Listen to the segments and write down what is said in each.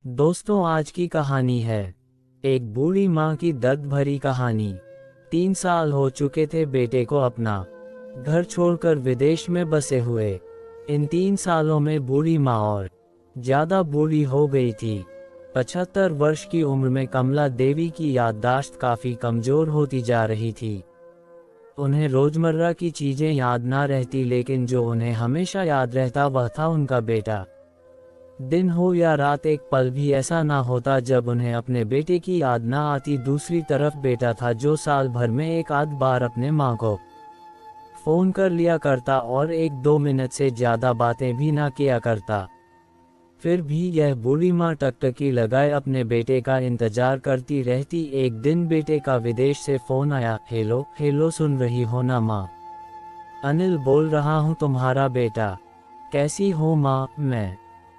दोस्तों, आज की कहानी है एक बूढ़ी माँ की दर्द भरी कहानी। 3 साल हो चुके थे बेटे को अपना घर छोड़कर विदेश में बसे हुए। इन 3 सालों में बूढ़ी माँ और ज्यादा बूढ़ी हो गई थी। 75 वर्ष की उम्र में कमला देवी की याददाश्त काफी कमजोर होती जा रही थी। उन्हें रोजमर्रा की चीजें याद ना रहती, लेकिन जो उन्हें हमेशा याद रहता वह था उनका बेटा। दिन हो या रात, एक पल भी ऐसा ना होता जब उन्हें अपने बेटे की याद ना आती। दूसरी तरफ बेटा था जो साल भर में एक आध बार अपने माँ को फोन कर लिया करता और 1-2 मिनट से ज्यादा बातें भी ना किया करता। फिर भी यह बूढ़ी माँ टकटकी लगाए अपने बेटे का इंतजार करती रहती। एक दिन बेटे का विदेश से फोन आया। हेलो हेलो, सुन रही हो ना माँ? अनिल बोल रहा हूँ, तुम्हारा बेटा। कैसी हो माँ?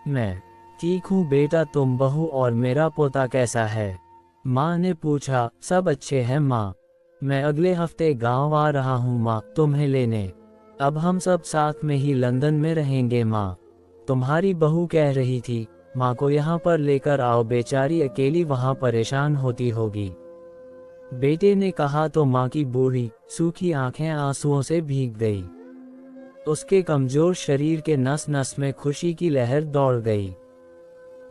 मैं ठीक हूँ बेटा, तुम बहू और मेरा पोता कैसा है? माँ ने पूछा। सब अच्छे हैं माँ, मैं अगले हफ्ते गांव आ रहा हूँ माँ तुम्हें लेने। अब हम सब साथ में ही लंदन में रहेंगे माँ। तुम्हारी बहू कह रही थी माँ को यहाँ पर लेकर आओ, बेचारी अकेली वहाँ परेशान होती होगी। बेटे ने कहा तो माँ की बूढ़ी सूखी आंखें आंसुओं से भीग गई। उसके कमजोर शरीर के नस नस में खुशी की लहर दौड़ गई।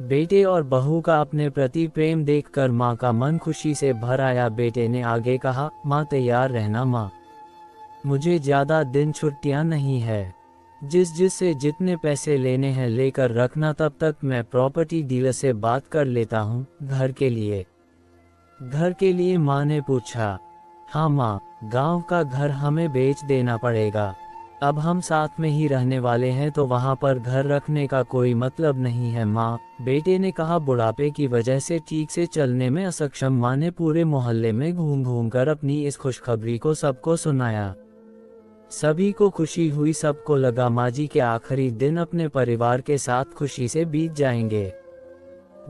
बेटे और बहू का अपने प्रति प्रेम देखकर माँ का मन खुशी से भर आया। बेटे ने आगे कहा, माँ तैयार रहना माँ, मुझे ज्यादा दिन छुट्टियाँ नहीं है। जिस से जितने पैसे लेने हैं लेकर रखना, तब तक मैं प्रॉपर्टी डीलर से बात कर लेता हूँ। घर के लिए माँ ने पूछा। हाँ माँ, गांव का घर हमें बेच देना पड़ेगा। अब हम साथ में ही रहने वाले हैं तो वहाँ पर घर रखने का कोई मतलब नहीं है माँ, बेटे ने कहा। बुढ़ापे की वजह से ठीक से चलने में असक्षम माँ ने पूरे मोहल्ले में घूम घूम कर अपनी इस खुशखबरी को सबको सुनाया। सभी को खुशी हुई, सबको लगा माँ जी के आखिरी दिन अपने परिवार के साथ खुशी से बीत जाएंगे।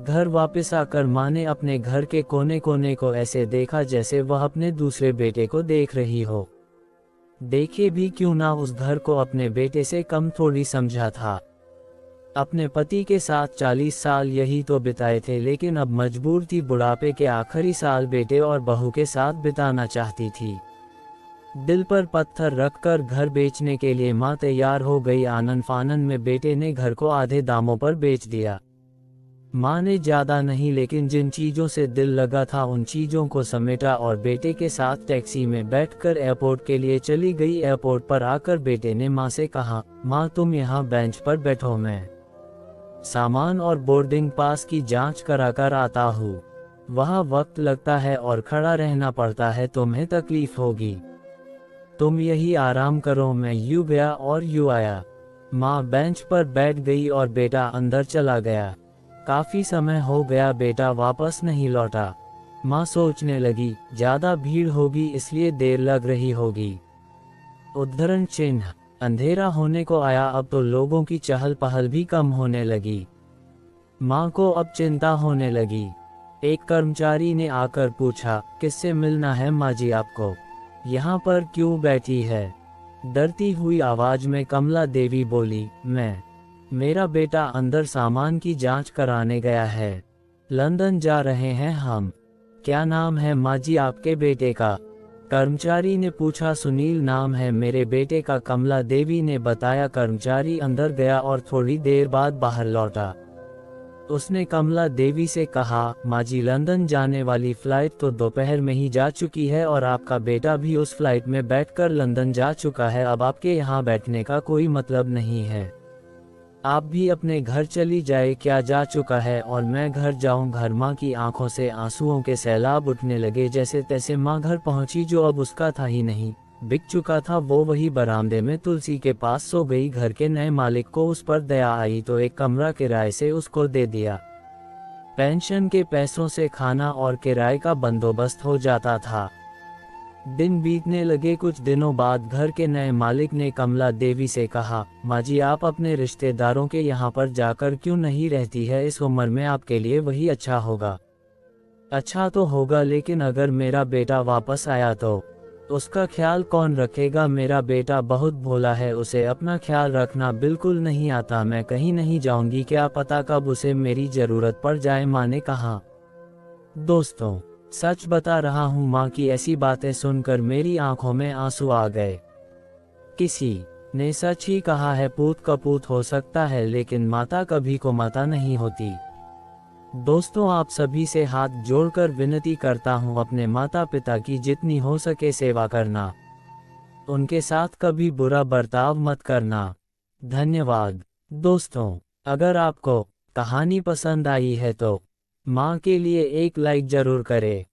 घर वापस आकर माँ ने अपने घर के कोने कोने को ऐसे देखा जैसे वह अपने दूसरे बेटे को देख रही हो। देखे भी क्यों ना, उस घर को अपने बेटे से कम थोड़ी समझा था। अपने पति के साथ 40 साल यही तो बिताए थे, लेकिन अब मजबूर थी बुढ़ापे के आखिरी साल बेटे और बहू के साथ बिताना चाहती थी। दिल पर पत्थर रखकर घर बेचने के लिए माँ तैयार हो गई। आनन फानन में बेटे ने घर को आधे दामों पर बेच दिया। माँ ने ज्यादा नहीं, लेकिन जिन चीजों से दिल लगा था उन चीजों को समेटा और बेटे के साथ टैक्सी में बैठकर एयरपोर्ट के लिए चली गई। एयरपोर्ट पर आकर बेटे ने माँ से कहा, माँ तुम यहाँ बेंच पर बैठो, मैं सामान और बोर्डिंग पास की जांच कराकर आता हूँ। वहाँ वक्त लगता है और खड़ा रहना पड़ता है, तुम्हें तकलीफ होगी। तुम यही आराम करो। मैं यूँ गया और यूँ आया। माँ बेंच पर बैठ गई और बेटा अंदर चला गया। काफी समय हो गया बेटा वापस नहीं लौटा। माँ सोचने लगी, ज्यादा भीड़ होगी इसलिए देर लग रही होगी। उद्धरण चिन्ह। अंधेरा होने को आया, अब तो लोगों की चहल पहल भी कम होने लगी। माँ को अब चिंता होने लगी। एक कर्मचारी ने आकर पूछा, किससे मिलना है माँ जी आपको? यहाँ पर क्यों बैठी है? डरती हुई आवाज में कमला देवी बोली, मेरा बेटा अंदर सामान की जांच कराने गया है। लंदन जा रहे हैं हम। क्या नाम है माँ जी आपके बेटे का? कर्मचारी ने पूछा। सुनील नाम है मेरे बेटे का, कमला देवी ने बताया। कर्मचारी अंदर गया और थोड़ी देर बाद बाहर लौटा। उसने कमला देवी से कहा, माँ जी लंदन जाने वाली फ्लाइट तो दोपहर में ही जा चुकी है और आपका बेटा भी उस फ्लाइट में बैठकर लंदन जा चुका है। अब आपके यहाँ बैठने का कोई मतलब नहीं है। आप भी अपने घर चली जाए। क्या जा चुका है और मैं घर जाऊं? घर माँ की आंखों से आंसुओं के सैलाब उठने लगे। जैसे तैसे माँ घर पहुंची, जो अब उसका था ही नहीं, बिक चुका था। वो वही बरामदे में तुलसी के पास सो गई। घर के नए मालिक को उस पर दया आई तो एक कमरा किराए से उसको दे दिया। पेंशन के पैसों से खाना और किराए का बंदोबस्त हो जाता था। दिन बीतने लगे। कुछ दिनों बाद घर के नए मालिक ने कमला देवी से कहा, माँ जी आप अपने रिश्तेदारों के यहाँ पर जाकर क्यों नहीं रहती है? इस उम्र में आपके लिए वही अच्छा होगा। अच्छा तो होगा, लेकिन अगर मेरा बेटा वापस आया तो? उसका ख्याल कौन रखेगा, मेरा बेटा बहुत भोला है, उसे अपना ख्याल रखना बिल्कुल नहीं आता, मैं कहीं नहीं जाऊंगी, क्या पता कब उसे मेरी ज़रूरत पड़ जाए, माँ ने कहा। दोस्तों, सच बता रहा हूँ, माँ की ऐसी बातें सुनकर मेरी आंखों में आंसू आ गए। किसी ने सच ही कहा है, पूत कपूत हो सकता है लेकिन माता कभी को माता नहीं होती। दोस्तों, आप सभी से हाथ जोड़कर विनती करता हूँ, अपने माता पिता की जितनी हो सके सेवा करना, उनके साथ कभी बुरा बर्ताव मत करना। धन्यवाद। दोस्तों, अगर आपको कहानी पसंद आई है तो माँ के लिए एक लाइक जरूर करें।